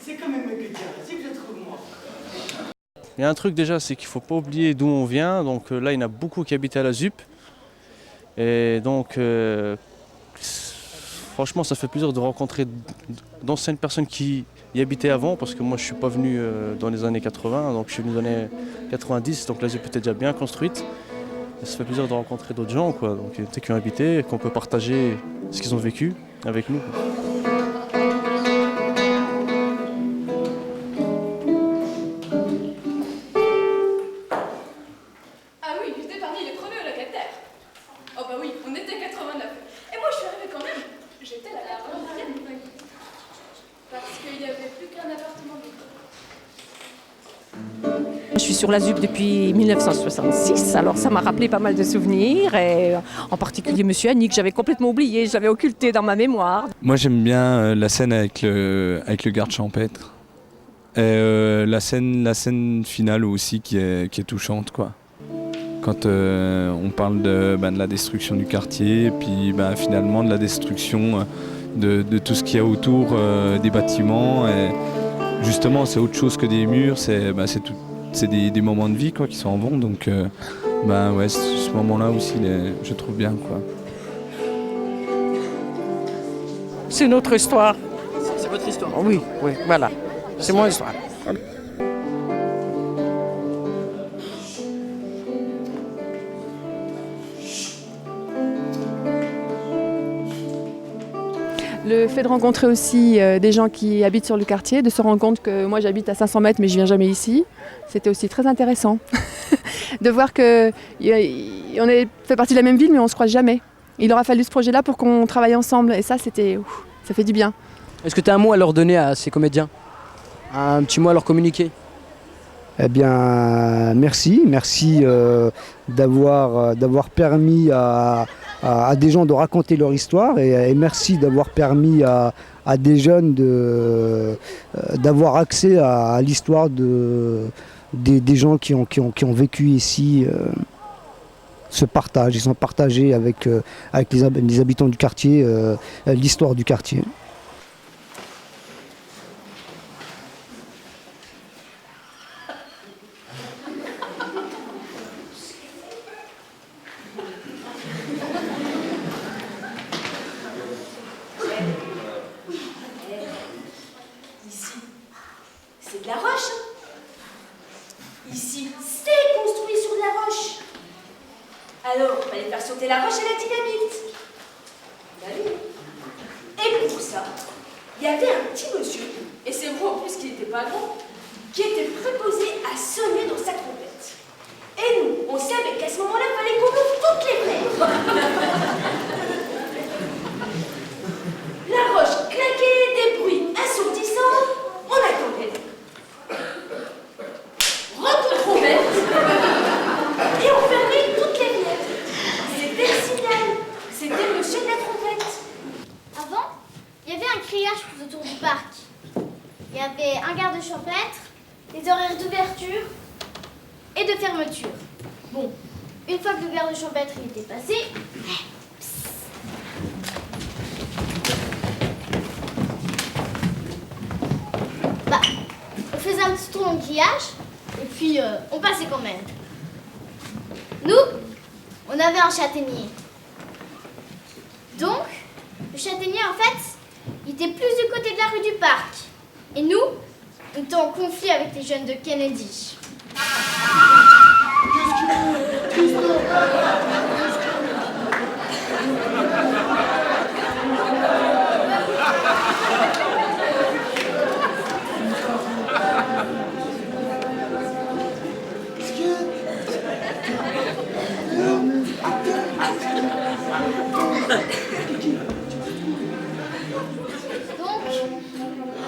C'est quand même que dire, c'est que je trouve moi. Il y a un truc déjà, c'est qu'il ne faut pas oublier d'où on vient. Donc là, il y en a beaucoup qui habitent à la ZUP. Et donc, franchement, ça fait plaisir de rencontrer d'anciennes personnes qui y habitaient avant. Parce que moi, je ne suis pas venu dans les années 80, donc je suis venu dans les années 90. Donc la ZUP était déjà bien construite. Et ça fait plaisir de rencontrer d'autres gens, quoi. Donc, qui ont habité, qu'on peut partager ce qu'ils ont vécu avec nous. Oh bah oui, on était 89. Et moi je suis arrivée quand même. J'étais la première. Parce qu'il n'y avait plus qu'un appartement de Je suis sur la ZUP depuis 1966, alors ça m'a rappelé pas mal de souvenirs, et en particulier Monsieur Annick, j'avais complètement oublié, je l'avais occulté dans ma mémoire. Moi j'aime bien la scène avec le garde champêtre. Et la scène finale aussi qui est touchante, quoi. Quand on parle de la destruction du quartier, et puis finalement de la destruction de tout ce qu'il y a autour des bâtiments. Et justement, c'est autre chose que des murs, c'est des moments de vie, quoi, qui s'en vont. Donc ouais, ce moment-là aussi, je trouve bien, quoi. C'est notre histoire. C'est votre histoire. Oui, voilà. C'est mon histoire. Le fait de rencontrer aussi des gens qui habitent sur le quartier, de se rendre compte que moi j'habite à 500 mètres mais je viens jamais ici, c'était aussi très intéressant. De voir qu'on fait partie de la même ville mais on ne se croise jamais. Il aura fallu ce projet-là pour qu'on travaille ensemble et ça, ça fait du bien. Est-ce que tu as un mot à leur donner à ces comédiens? Un petit mot à leur communiquer? Eh bien, merci d'avoir permis à des gens de raconter leur histoire et merci d'avoir permis à des jeunes d'avoir accès à l'histoire des gens qui ont vécu ici. Ce partage, ils ont partagé avec les habitants du quartier l'histoire du quartier. Ici, c'est de la roche. Ici, c'est construit sur de la roche. Alors, il fallait faire sauter la roche et la dynamite. Bah oui. Et pour ça, il y avait un petit monsieur, et c'est vrai en plus qu'il n'était pas grand, qui était préposé à sonner dans sa trompette. Et nous, on savait qu'à ce moment-là, il fallait qu'on ouvre toutes les fenêtres. La roche claquait, des bruits assourdissants, on attendait. Recontrouvette, et on fermait toutes les fenêtres. C'était le signal, c'était le monsieur de la trompette. Avant, il y avait un grillage tout autour du parc. Il y avait un garde champêtre, des horaires d'ouverture et de fermeture. Bon, une fois que le garde champêtre était passé, on faisait un petit tour en grillage et puis on passait quand même. Nous, on avait un châtaignier. Donc, le châtaignier, en fait, il était plus du côté de la rue du parc. Et nous, on était en conflit avec les jeunes de Kennedy.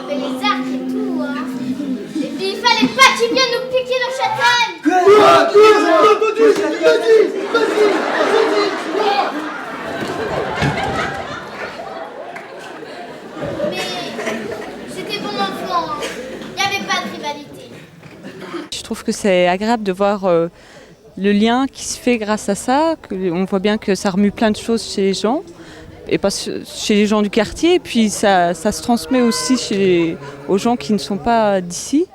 Les arcs et tout, hein. Et puis il fallait pas qu'ils viennent nous piquer nos châtaignes. Mais c'était bon enfant, hein. Il n'y avait pas de rivalité. Je trouve que c'est agréable de voir le lien qui se fait grâce à ça. On voit bien que ça remue plein de choses chez les gens. et pas chez les gens du quartier. Et puis ça se transmet aussi aux gens qui ne sont pas d'ici.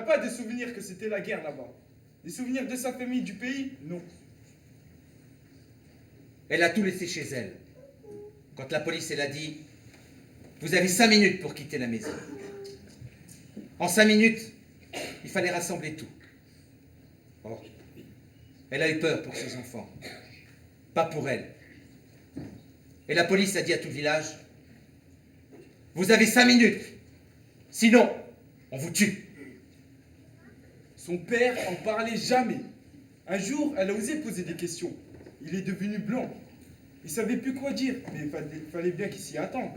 Pas des souvenirs que c'était la guerre là-bas. Des souvenirs de sa famille, du pays, non. Elle a tout laissé chez elle. Quand la police, elle a dit « Vous avez 5 minutes pour quitter la maison. » En 5 minutes, il fallait rassembler tout. Or, elle a eu peur pour ses enfants. Pas pour elle. Et la police a dit à tout le village « Vous avez 5 minutes. Sinon, on vous tue. » Son père en parlait jamais. Un jour, elle a osé poser des questions. Il est devenu blanc. Il savait plus quoi dire, mais il fallait bien qu'il s'y attende.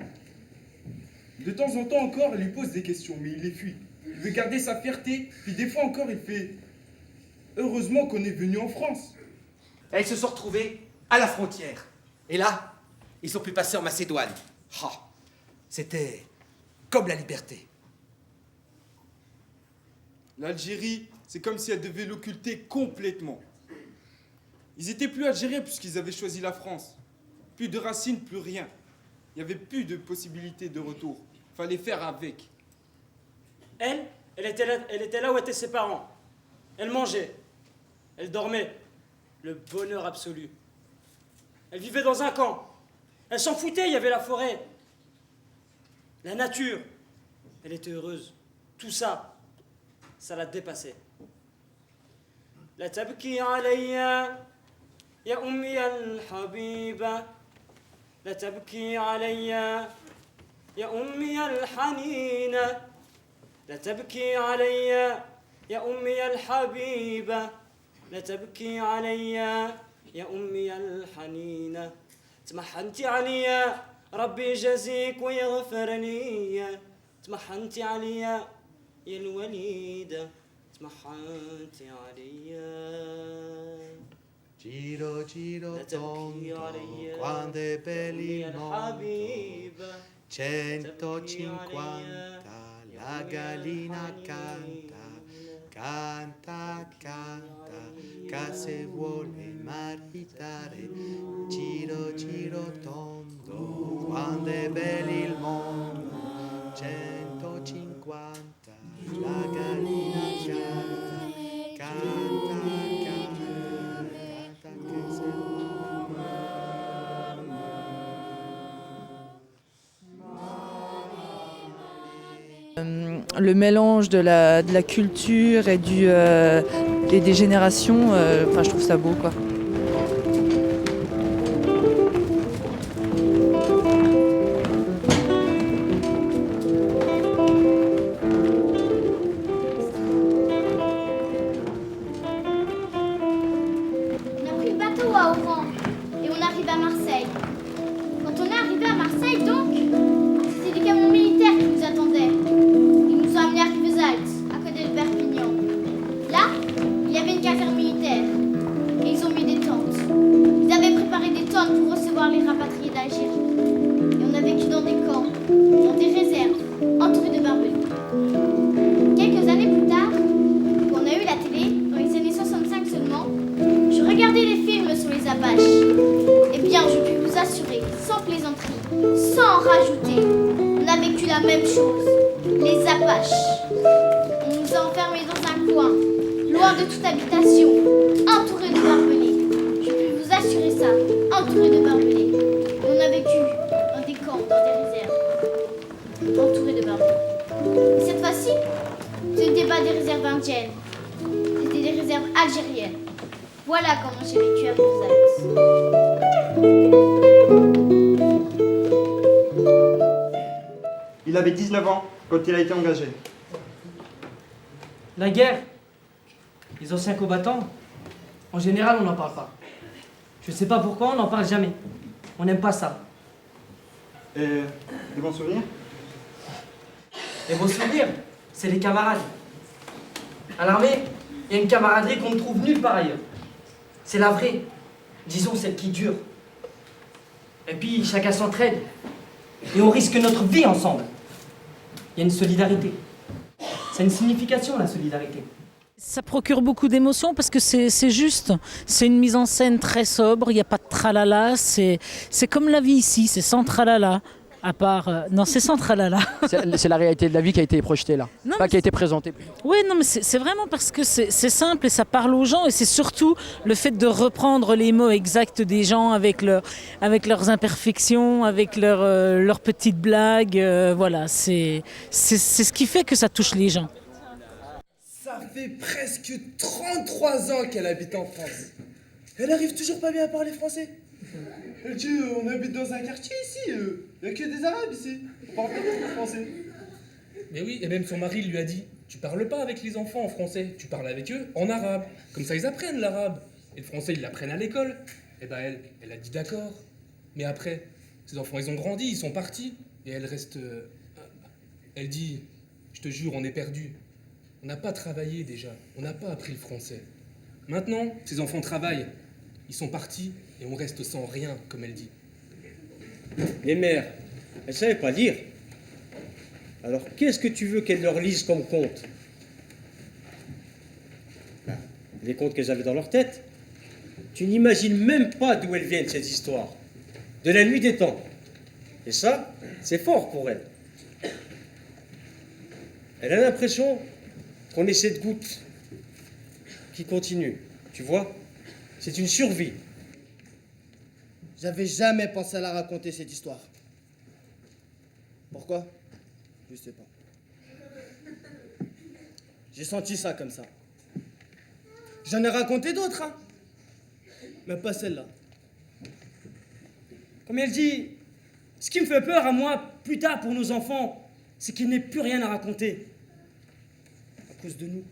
De temps en temps encore, elle lui pose des questions, mais il les fuit. Il veut garder sa fierté, puis des fois encore, il fait « Heureusement qu'on est venu en France. » Elles se sont retrouvées à la frontière. Et là, ils ont pu passer en Macédoine. Oh, c'était comme la liberté. L'Algérie, c'est comme si elle devait l'occulter complètement. Ils étaient plus algériens puisqu'ils avaient choisi la France. Plus de racines, plus rien. Il n'y avait plus de possibilité de retour. Fallait faire avec. Elle était là où étaient ses parents. Elle mangeait. Elle dormait. Le bonheur absolu. Elle vivait dans un camp. Elle s'en foutait, il y avait la forêt. La nature. Elle était heureuse. Tout ça, ça la dépassait. La tabki alayya ya ummi al-habiba. La tabki alayya ya ummi al-hanina. لا تبكي علي يا أمي الحبيبة لا تبكي علي يا أمي الحنينة تمحنتي علي ربي يجازيك ويغفرني تمحنتي علي يا الوليدة تمحنتي علي Giro giro tondo quando è bello il mondo 150 La gallina canta, canta, canta, che se vuole maritare, giro, giro tondo, quando è bello il mondo, 150, la gallina canta, canta, canta, canta, che se Le mélange de la culture et des générations, je trouve ça beau, quoi. On a pris le bateau à Oran et on arrive à Marseille. Quand on est arrivé à Marseille, donc, c'était des camions militaires qui nous attendaient. Ils nous ont amenés à Rivesaltes, à côté de Perpignan. Là, il y avait une caserne militaire et ils ont mis des tentes. Ils avaient préparé des tentes pour recevoir les rapatriés d'Algérie. Et on a vécu dans des camps, dans des réserves, entourés de barbelés. Quelques années plus tard, quand on a eu la télé, dans les années 65 seulement, je regardais des films sur les Apaches. Eh bien, je puis vous assurer, sans plaisanterie, sans en rajouter, on a vécu la même chose. Les Apaches. On nous a enfermés dans un coin, loin de toute habitation, entourés de barbelés. Je puis vous assurer ça, entourés de barbelés. On a vécu dans des camps, dans des réserves, entourés de barbelés. Et cette fois-ci, ce n'était pas des réserves indiennes, c'était des réserves algériennes. Voilà comment j'ai vécu à Rivesaltes. Il avait 19 ans quand il a été engagé. La guerre, les anciens combattants, En général, on n'en parle pas. Je sais pas pourquoi, on n'en parle jamais. On n'aime pas ça. Et des bons souvenirs? Les bons souvenirs, c'est les camarades. À l'armée, il y a une camaraderie qu'on ne trouve nulle part ailleurs. C'est la vraie. Disons celle qui dure. Et puis, chacun s'entraide. Et on risque notre vie ensemble. Il y a une solidarité. C'est une signification, la solidarité. Ça procure beaucoup d'émotions parce que c'est juste, c'est une mise en scène très sobre, il n'y a pas de tralala, c'est comme la vie ici, c'est sans tralala, à part... non, c'est sans tralala. C'est la réalité de la vie qui a été projetée là, non, pas qui a été présentée. Oui, non, mais c'est vraiment parce que c'est simple et ça parle aux gens et c'est surtout le fait de reprendre les mots exacts des gens avec leurs imperfections, avec leurs petites blagues, voilà, c'est ce qui fait que ça touche les gens. Ça fait presque 33 ans qu'elle habite en France. Elle arrive toujours pas bien à parler français. Elle dit, on habite dans un quartier ici, y a que des Arabes ici. On parle pas beaucoup français. Mais oui, et même son mari lui a dit, tu parles pas avec les enfants en français, tu parles avec eux en arabe. Comme ça ils apprennent l'arabe. Et le français ils l'apprennent à l'école. Et ben elle a dit d'accord. Mais après, ses enfants ils ont grandi, ils sont partis. Et elle reste... elle dit, je te jure, on est perdu. On n'a pas travaillé déjà, on n'a pas appris le français. Maintenant, ces enfants travaillent, ils sont partis et on reste sans rien, comme elle dit. Les mères, elles ne savaient pas lire. Alors qu'est-ce que tu veux qu'elles leur lisent comme conte? Les contes qu'elles avaient dans leur tête. Tu n'imagines même pas d'où elles viennent, ces histoires. De la nuit des temps. Et ça, c'est fort pour elle. Elle a l'impression qu'on est cette goutte qui continue, tu vois? C'est une survie. J'avais jamais pensé à la raconter, cette histoire. Pourquoi? Je sais pas. J'ai senti ça comme ça. J'en ai raconté d'autres, hein. Mais pas celle-là. Comme elle dit, ce qui me fait peur à moi, plus tard pour nos enfants, c'est qu'il n'ait plus rien à raconter. À cause de nous.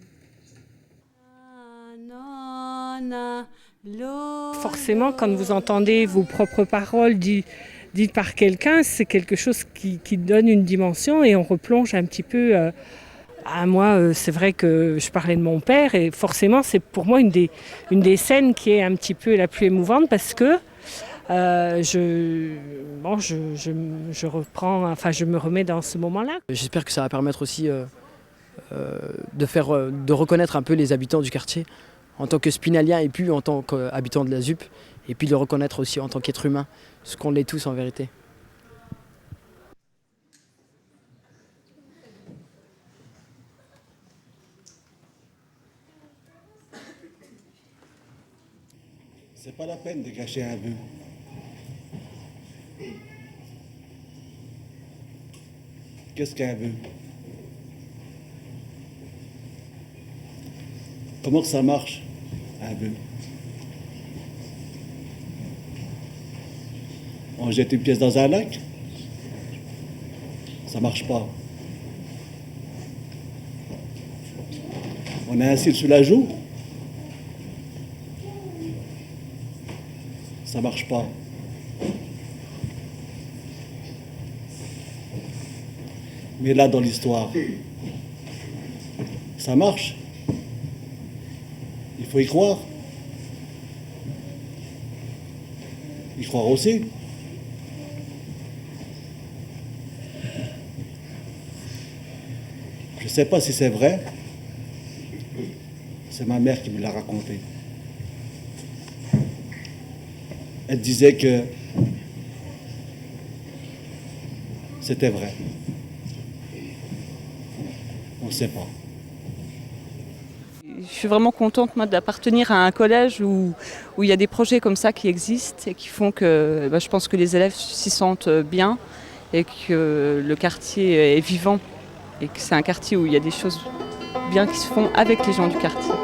Forcément, quand vous entendez vos propres paroles dites par quelqu'un, c'est quelque chose qui donne une dimension et on replonge un petit peu. Moi, c'est vrai que je parlais de mon père et forcément, c'est pour moi une des scènes qui est un petit peu la plus émouvante parce que je me remets dans ce moment-là. J'espère que ça va permettre aussi de reconnaître un peu les habitants du quartier en tant que spinalien et puis en tant qu'habitant de la ZUP et puis de reconnaître aussi en tant qu'être humain ce qu'on est tous en vérité. C'est pas la peine de cacher un vœu. Qu'est-ce qu'un vœu? Comment que ça marche, un vœu? On jette une pièce dans un lac? Ça marche pas. On a un cil sous la joue? Ça marche pas. Mais là, dans l'histoire, ça marche. Il faut y croire. Y croire aussi. Je ne sais pas si c'est vrai. C'est ma mère qui me l'a raconté. Elle disait que c'était vrai. On ne sait pas. Je suis vraiment contente moi, d'appartenir à un collège où il y a des projets comme ça qui existent et qui font que je pense que les élèves s'y sentent bien et que le quartier est vivant et que c'est un quartier où il y a des choses bien qui se font avec les gens du quartier.